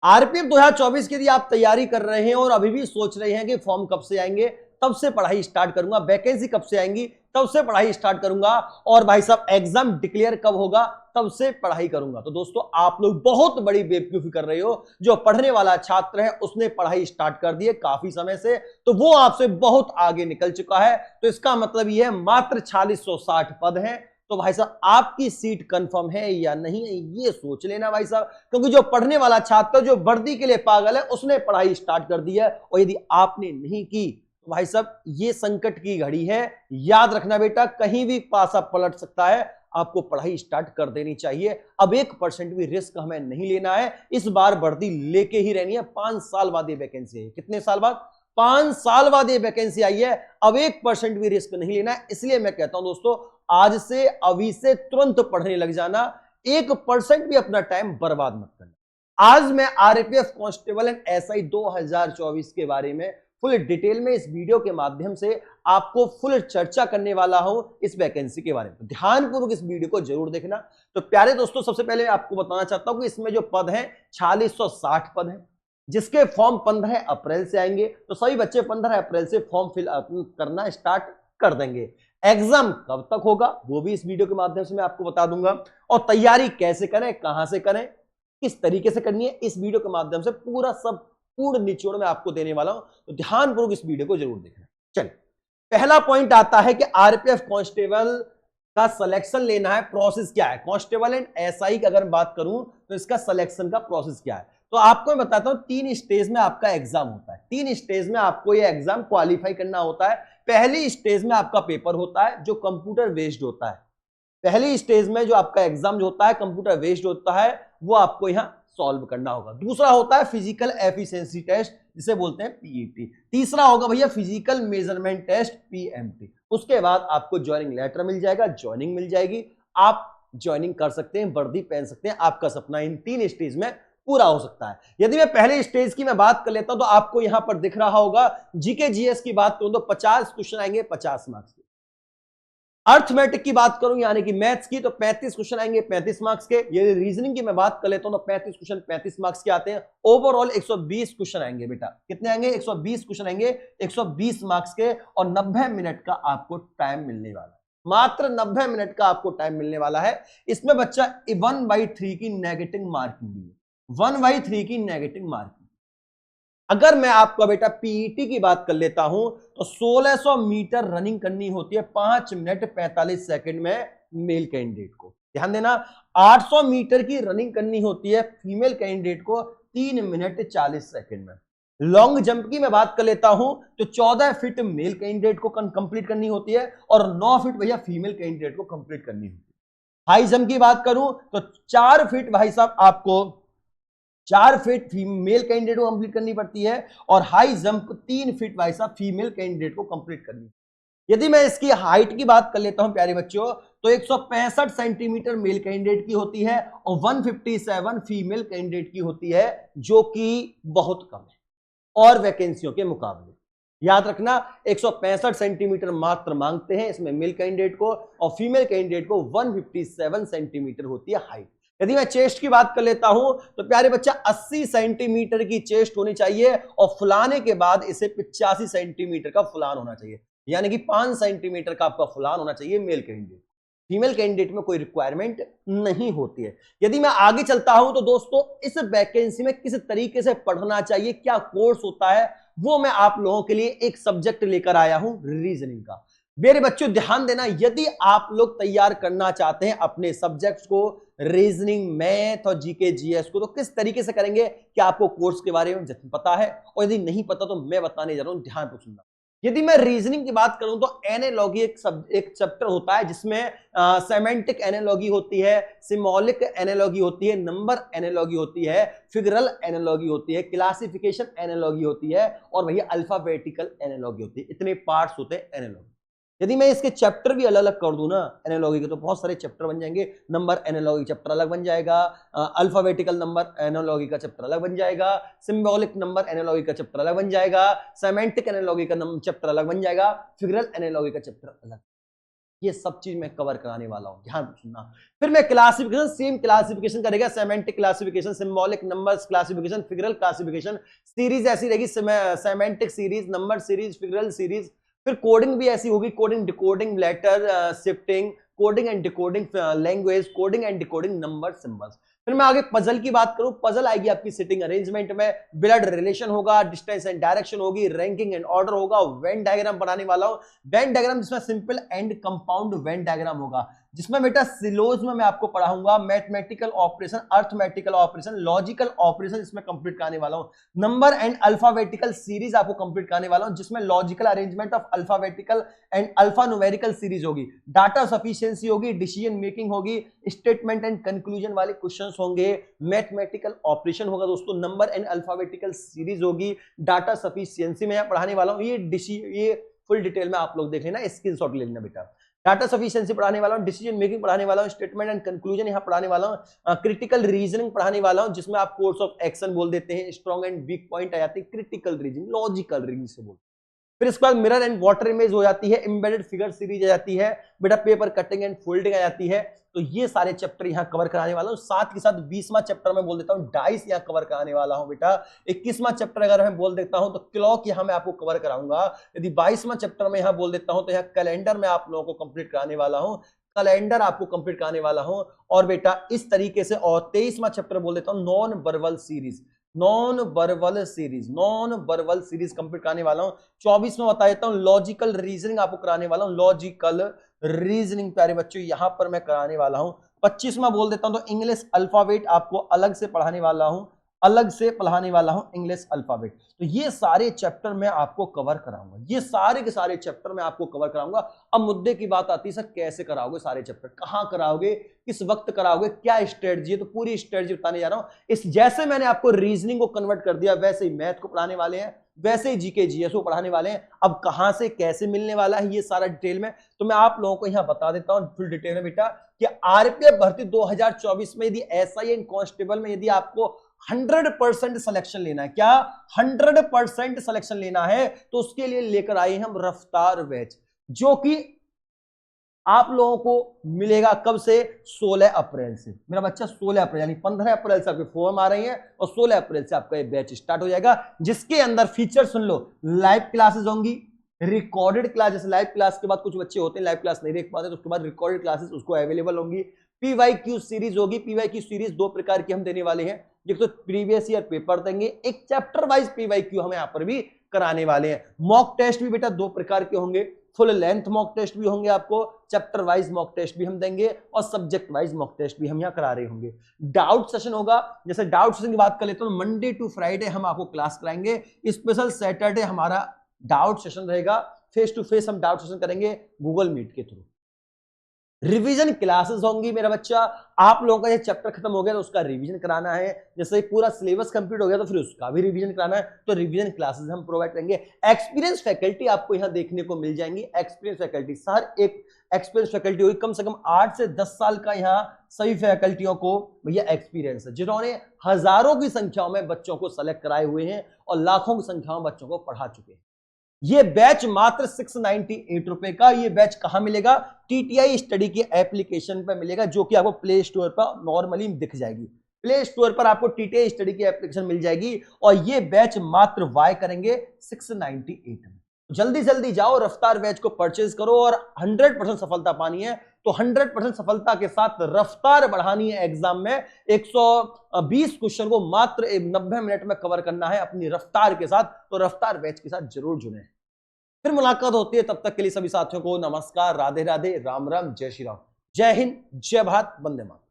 RPF 2024 की यदि आप तैयारी कर रहे हैं और अभी भी सोच रहे हैं कि फॉर्म कब से आएंगे, तब से पढ़ाई स्टार्ट करूंगा, वैकेंसी कब से आएंगी तब से पढ़ाई स्टार्ट करूंगा, और भाई साहब एग्जाम डिक्लेयर कब होगा तब से पढ़ाई करूंगा, तो दोस्तों आप लोग बहुत बड़ी बेवकूफी कर रहे हो। जो पढ़ने वाला छात्र है उसने पढ़ाई स्टार्ट कर दी है काफी समय से, तो वो आपसे बहुत आगे निकल चुका है। तो इसका मतलब यह है मात्र 4660 पद हैं, तो भाई साहब आपकी सीट कंफर्म है या नहीं है ये सोच लेना भाई साहब, क्योंकि जो पढ़ने वाला छात्र जो वर्दी के लिए पागल है उसने पढ़ाई स्टार्ट कर दी है, और यदि आपने नहीं की तो भाई साहब ये संकट की घड़ी है। याद रखना बेटा, कहीं भी पासा पलट सकता है, आपको पढ़ाई स्टार्ट कर देनी चाहिए। अब 1% भी रिस्क हमें नहीं लेना है, इस बार वर्दी लेके ही रहनी है। 5 साल बाद ये वैकेंसी है। कितने साल बाद? 5 साल बाद ये वैकेंसी आई है। अब 1% भी रिस्क नहीं लेना है, इसलिए मैं कहता हूं दोस्तों आज से अभी से तुरंत पढ़ने लग जाना, 1% भी अपना टाइम बर्बाद मत करना। आज मैं आरपीएफ कांस्टेबल एंड एसआई 2024 के बारे में फुल डिटेल में इस वीडियो के माध्यम से आपको फुल चर्चा करने वाला हूं इस वैकेंसी के बारे में, तो ध्यानपूर्वक इस वीडियो को जरूर देखना। तो प्यारे दोस्तों, सबसे पहले आपको बताना चाहता हूं कि इसमें जो पद हैं 4660 पद हैं, जिसके फॉर्म 15 अप्रैल से आएंगे। तो सभी बच्चे 15 अप्रैल से फॉर्म फिल करना स्टार्ट कर देंगे। एग्जाम कब तक होगा वो भी इस वीडियो के माध्यम से मैं आपको बता दूंगा, और तैयारी कैसे करें, कहां से करें, किस तरीके से करनी है, इस वीडियो के माध्यम से पूरा सब पूर्ण निचोड़ में आपको देने वाला हूं, तो ध्यानपूर्वक इस वीडियो को जरूर देखना। चलिए, पहला पॉइंट आता है कि आरपीएफ कांस्टेबल का सिलेक्शन लेना है, प्रोसेस क्या है। कांस्टेबल एंड एसआई की अगर बात करूं तो इसका सिलेक्शन का प्रोसेस क्या है, तो आपको मैं बताता हूं 3 स्टेज में आपका एग्जाम होता है। 3 स्टेज में आपको यह एग्जाम क्वालिफाई करना होता है। पहली स्टेज में आपका पेपर होता है जो कंप्यूटर बेस्ड होता है। पहली स्टेज में जो आपका एग्जाम जो होता है कंप्यूटर बेस्ड होता है, वो आपको यहां सॉल्व करना होगा। दूसरा होता है फिजिकल एफिशिएंसी टेस्ट, जिसे बोलते हैं पीईटी। तीसरा होगा भैया फिजिकल मेजरमेंट टेस्ट, पीएमटी। उसके बाद आपको ज्वाइनिंग लेटर मिल जाएगा, ज्वाइनिंग मिल जाएगी, आप ज्वाइनिंग कर सकते हैं, वर्दी पहन सकते हैं। आपका सपना इन 3 स्टेज में पूरा हो सकता है। यदि मैं पहले स्टेज की मैं बात कर लेता हूं तो आपको यहां पर दिख रहा होगा जीके जीएस की बात करूं तो 50 क्वेश्चन आएंगे 50 मार्क्स के। अर्थमेटिक की बात करूं यानी कि मैथ्स की तो 35 क्वेश्चन आएंगे 35 मार्क्स के। यदि रीजनिंग की मैं बात कर लेता हूं तो 35 क्वेश्चन 35 मार्क्स के आते हैं। ओवरऑल 120 क्वेश्चन आएंगे बेटा। कितने आएंगे? 120 क्वेश्चन आएंगे 120 मार्क्स के, और 90 मिनट का आपको टाइम मिलने वाला है। मात्र 90 मिनट का आपको टाइम मिलने वाला है। इसमें बच्चा 1/3 की नेगेटिव मार्किंग भी है, 1/3 की नेगेटिव मार्किंग। अगर मैं आपका बेटा पीईटी की बात कर लेता हूं तो 1600 मीटर रनिंग करनी होती है 5 मिनट 45 सेकंड में मेल कैंडिडेट को। ध्यान देना, 800 मीटर की रनिंग करनी होती है फीमेल कैंडिडेट को 3 मिनट 40 सेकंड में। लॉन्ग जंप की मैं बात कर लेता हूं तो 14 फीट मेल कैंडिडेट को कंप्लीट करनी होती है, और 9 फीट भैया फीमेल कैंडिडेट को कंप्लीट करनी होती है। हाई जंप की बात करूं तो 4 फीट भाई साहब आपको 4 फीट फीमेल कैंडिडेट को कंप्लीट करनी पड़ती है, और हाई जंप 3 फीट भाई साहब फीमेल कैंडिडेट को कंप्लीट करनी। यदि मैं इसकी हाइट की बात कर लेता हूं प्यारे बच्चों तो 165 सेंटीमीटर मेल कैंडिडेट की होती है और 157 फीमेल कैंडिडेट की होती है, जो कि बहुत कम है और वैकेंसियों के मुकाबले। याद रखना, 165 सेंटीमीटर मात्र मांगते हैं इसमें मेल कैंडिडेट को, और फीमेल कैंडिडेट को 157 सेंटीमीटर होती है हाइट। यदि मैं चेस्ट की बात कर लेता हूं तो प्यारे बच्चा 80 सेंटीमीटर की चेस्ट होनी चाहिए, और फुलाने के बाद इसे 85 सेंटीमीटर का फुलान होना चाहिए, यानी कि 5 सेंटीमीटर का आपका फुलान होना चाहिए मेल कैंडिडेट। फीमेल कैंडिडेट में कोई रिक्वायरमेंट नहीं होती है। यदि मैं आगे चलता हूं तो दोस्तों इस वैकेंसी में किस तरीके से पढ़ना चाहिए, क्या कोर्स होता है, वो मैं आप लोगों के लिए एक सब्जेक्ट लेकर आया हूं, रीजनिंग का। मेरे बच्चों ध्यान देना, यदि आप लोग तैयार करना चाहते हैं अपने सब्जेक्ट्स को, रीजनिंग, मैथ और जीके जीएस को, तो किस तरीके से करेंगे? क्या आपको कोर्स के बारे में पता है? और यदि नहीं पता तो मैं बताने जा रहा हूं, ध्यान से सुनना। यदि मैं रीजनिंग की बात करूं तो एनालॉजी एक चैप्टर होता है जिसमें सेमेंटिक एनालॉजी होती है, सिम्बॉलिक एनालॉजी होती है, नंबर एनालॉजी होती है, फिगरल एनालॉजी होती है, क्लासिफिकेशन एनालॉजी होती है, और भैया अल्फाबेटिकल एनालॉजी होती है। इतने पार्ट्स होते हैं एनालॉजी। यदि मैं इसके चैप्टर भी अलग अलग कर दूं ना एनालॉजी के, तो बहुत सारे चैप्टर बन जाएंगे। नंबर एनालॉजी चैप्टर अलग बन जाएगा, अल्फाबेटिकल नंबर एनालॉजी का चैप्टर अलग बन जाएगा, सिंबॉलिक नंबर एनालॉजी का चैप्टर अलग बन जाएगा, सेमेंटिक एनालॉजी का चैप्टर अलग बन जाएगा, फिगरल एनालॉजी का चैप्टर अलग। ये सब चीज मैं कवर कराने वाला हूं, ध्यान सुनना। फिर मैं क्लासिफिकेशन, सेम क्लासिफिकेशन करेगा, semantic classification, symbolic numbers classification, figural classification, series ऐसी रहेगी, semantic series, number series, figural series. फिर कोडिंग भी ऐसी होगी, coding, decoding, letter shifting, coding and decoding language, coding and decoding number symbols. फिर मैं आगे पजल की बात करूं, पजल आएगी आपकी सिटिंग अरेंजमेंट में, ब्लड रिलेशन होगा, डिस्टेंस एंड डायरेक्शन होगी, रैंकिंग एंड ऑर्डर होगा, वेन डायग्राम बनाने वाला हूं। वेन डायग्राम जिसमें simple and compound Venn diagram होगा, जिसमें बेटा सिलोज में मैं आपको पढ़ाऊंगा mathematical operation, arithmetical operation, logical operation इसमें कंप्लीट कराने वाला हूं। नंबर एंड अल्फाबेटिकल सीरीज आपको कंप्लीट कराने वाला हूं, जिसमें logical arrangement of alphabetical and alpha numerical series होगी, डाटा सफिशिएंसी होगी, डिसीजन मेकिंग होगी, स्टेटमेंट एंड कंक्लूजन वाले क्वेश्चंस होंगे, मैथमेटिकल ऑपरेशन होगा दोस्तों, नंबर एंड अल्फाबेटिकल सीरीज होगी, डाटा सफिशिएंसी में यहां पढ़ाने वाला हूं। ये फुल डिटेल में आप लोग देख लेना, स्क्रीनशॉट ले लेना बेटा। डाटा सफिशिएंसी पढ़ाने वाला हूं, डिसीजन मेकिंग पढ़ाने वाला हूं, स्टेटमेंट एंड कंक्लूजन यहां पढ़ाने वाला हूं, क्रिटिकल रीजनिंग पढ़ाने वाला हूं, जिसमें आप कोर्स ऑफ एक्शन बोल देते हैं, स्ट्रॉन्ग एंड वीक पॉइंट आ जाती है, क्रिटिकल रीजनिंग, लॉजिकल रीजनिंग से बोलते हैं। फिर इसके बाद मिरर एंड वाटर इमेज हो जाती है, एम्बेडेड फिगर सीरीज आ जाती है, बेटा पेपर कटिंग एंड फोल्डिंग आ जाती है। तो ये सारे चैप्टर यहां कवर कराने वाला हूं। साथ के साथ 20वां चैप्टर में बोल देता हूं, डाइस यहां कवर कराने वाला हूं बेटा। 21वां चैप्टर अगर मैं बोल देता हूं तो क्लॉक यहां मैं आपको कवर कराऊंगा। यदि 22वां चैप्टर में यहां बोल देता हूं तो यहां कैलेंडर में आप लोगों को कंप्लीट कराने वाला हूं, कैलेंडर आपको कंप्लीट कराने वाला हूं। और बेटा इस तरीके से, और 23वां चैप्टर बोल देता हूं, non verbal series, non verbal series, non verbal series complete कराने वाला हूं। 24 में बता देता हूं, लॉजिकल रीजनिंग आपको कराने वाला हूं, लॉजिकल रीजनिंग प्यारे बच्चों यहां पर मैं कराने वाला हूं। 25 में बोल देता हूं तो इंग्लिश अल्फाबेट आपको अलग से पढ़ाने वाला हूं, अलग से पढ़ाने वाला हूं इंग्लिश अल्फाबेट। तो ये सारे चैप्टर मैं आपको कवर कराऊंगा, ये सारे के सारे चैप्टर मैं आपको कवर कराऊंगा। अब मुद्दे की बात आती है, सर कैसे कराओगे सारे चैप्टर, कहां कराओगे, किस वक्त कराओगे, क्या स्ट्रेटजी है? तो पूरी स्ट्रेटजी बताने जा रहा हूं। इस जैसे मैंने आपको रीजनिंग को कन्वर्ट कर दिया, वैसे ही मैथ को पढ़ाने वाले हैं, वैसे ही जीके जीएस को पढ़ाने वाले हैं। अब कहां से कैसे मिलने वाला है ये सारा डिटेल में तो मैं आप लोगों को यहां बता देता हूं फुल डिटेल में बेटा, कि आरपीएफ भर्ती 2024 में यदि एसआई एंड कांस्टेबल में यदि आपको 100% सिलेक्शन लेना है, क्या 100% सिलेक्शन लेना है, तो उसके लिए लेकर आए हम रफ्तार बैच, जो कि आप लोगों को मिलेगा कब से, 16 अप्रैल से। मेरा बच्चा 16 अप्रैल यानी 15 अप्रैल से आपके फॉर्म आ रही हैं और 16 अप्रैल से आपका ये बैच स्टार्ट हो जाएगा, जिसके अंदर फीचर सुन लो, लाइव क्लासेस होंगी, रिकॉर्डेड क्लास, जैसे लाइव क्लास के बाद कुछ बच्चे होते हैं लाइव क्लास नहीं देख पाते तो उसके बाद रिकॉर्डेड क्लासेस उसको अवेलेबल होंगी, पीवाईक्यू सीरीज होगी। पीवाईक्यू सीरीज 2 प्रकार की हम देने वाले हैं, एक तो प्रीवियस ईयर पेपर देंगे, एक चैप्टर वाइज पीवाईक्यू हम यहाँ पर भी कराने वाले हैं। मॉक टेस्ट भी बेटा 2 प्रकार के होंगे, फुल लेंथ मॉक टेस्ट भी होंगे आपको, चैप्टर वाइज मॉक टेस्ट भी हम देंगे और सब्जेक्ट वाइज मॉक टेस्ट भी हम यहाँ करा रहे होंगे। डाउट सेशन होगा, जैसे डाउट सेशन की बात कर लेते हैं, मंडे टू फ्राइडे हम आपको क्लास कराएंगे, स्पेशल सैटरडे हमारा डाउट सेशन रहेगा, फेस टू फेस हम डाउट सेशन करेंगे गूगल मीट के थ्रू। रिवीजन क्लासेस होंगी मेरा बच्चा, आप लोगों का ये चैप्टर खत्म हो गया तो उसका रिवीजन कराना है, जैसे पूरा सिलेबस कंप्लीट हो गया तो फिर उसका भी रिवीजन कराना है, तो रिवीजन क्लासेस हम प्रोवाइड करेंगे। एक्सपीरियंस फैकल्टी आपको यहां देखने को मिल जाएंगी, एक्सपीरियंस फैकल्टी, सर एक एक्सपीरियंस फैकल्टी होगी, कम से कम 8 से 10 साल का यहाँ सभी फैकल्टियों को भैया एक्सपीरियंस है, जिन्होंने हजारों की संख्याओं में बच्चों को सेलेक्ट कराए हुए हैं और लाखों की संख्या में बच्चों को पढ़ा चुके हैं। ये बैच मात्र 698 रुपए का, ये बैच कहां मिलेगा, टीटीआई स्टडी की एप्लीकेशन पर मिलेगा, जो कि आपको प्ले स्टोर पर नॉर्मली दिख जाएगी। प्ले स्टोर पर आपको टीटीआई स्टडी की एप्लीकेशन मिल जाएगी और ये बैच मात्र वाई करेंगे 698 में। जल्दी जल्दी जाओ, रफ्तार बैच को परचेज करो और 100% सफलता पानी है तो 100% सफलता के साथ रफ्तार बढ़ानी है एग्जाम में। 120 क्वेश्चन को मात्र 90 मिनट में कवर करना है अपनी रफ्तार के साथ, तो रफ्तार बैच के साथ जरूर जुड़े। फिर मुलाकात होती है, तब तक के लिए सभी साथियों को नमस्कार, राधे राधे, राम राम, जय श्री राम, जय हिंद, जय भारत, वंदे मातरम।